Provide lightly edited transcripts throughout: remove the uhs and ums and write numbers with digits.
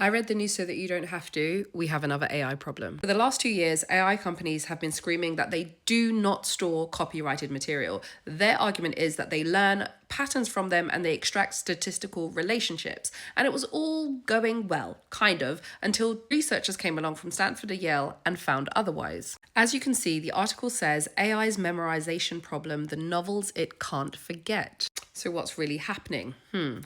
I read the news so that you don't have to. We have another AI problem. For the last 2 years, AI companies have been screaming that they do not store copyrighted material. Their argument is that they learn patterns from them and they extract statistical relationships. And it was all going well, kind of, until researchers came along from Stanford and Yale and found otherwise. As you can see, the article says AI's memorization problem, the novels it can't forget. So what's really happening?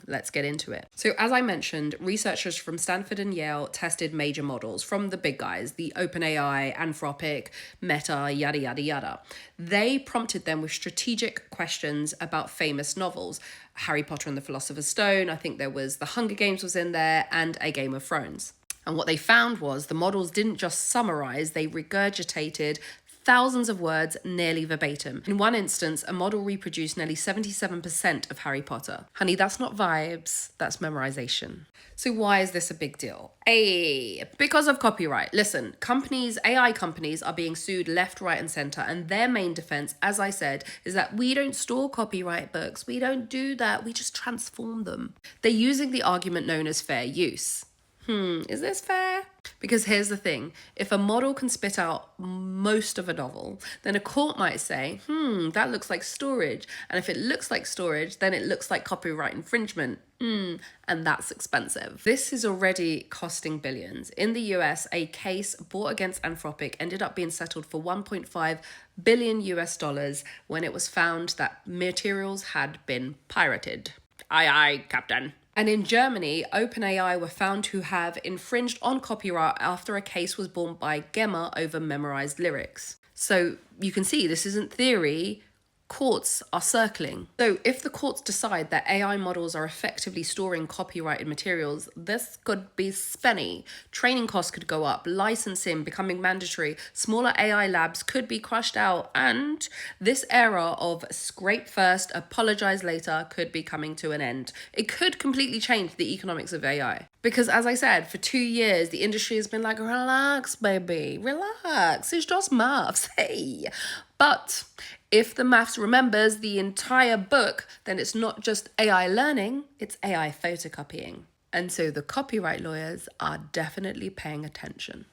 Let's get into it. So as I mentioned, researchers from Stanford and Yale tested major models from the big guys, the OpenAI, Anthropic, Meta, yada, yada, yada. They prompted them with strategic questions about famous novels. Harry Potter and the Philosopher's Stone, I think there was The Hunger Games was in there, and A Game of Thrones. And what they found was the models didn't just summarize, they regurgitated thousands of words nearly verbatim. In one instance, a model reproduced nearly 77% of Harry Potter. Honey, that's not vibes, that's memorization. So why is this a big deal? Because of copyright. Listen, AI companies are being sued left, right, and center, and their main defense, as I said, is that we don't store copyright books. We don't do that. We just transform them. They're using the argument known as fair use. Is this fair? Because here's the thing, if a model can spit out most of a novel, then a court might say, that looks like storage. And if it looks like storage, then it looks like copyright infringement. And that's expensive. This is already costing billions. In the US, a case brought against Anthropic ended up being settled for 1.5 billion US dollars when it was found that materials had been pirated. Aye, aye, Captain. And in Germany, OpenAI were found to have infringed on copyright after a case was brought by Gemma over memorized lyrics. So you can see this isn't theory. Courts are circling. So if the courts decide that AI models are effectively storing copyrighted materials, this could be spenny. Training costs could go up, licensing becoming mandatory, smaller AI labs could be crushed out, and this era of scrape first, apologize later could be coming to an end. It could completely change the economics of AI. Because as I said, for 2 years, the industry has been like, relax, baby, relax. It's just maths, hey. But if the maths remembers the entire book, then it's not just AI learning, it's AI photocopying. And so the copyright lawyers are definitely paying attention.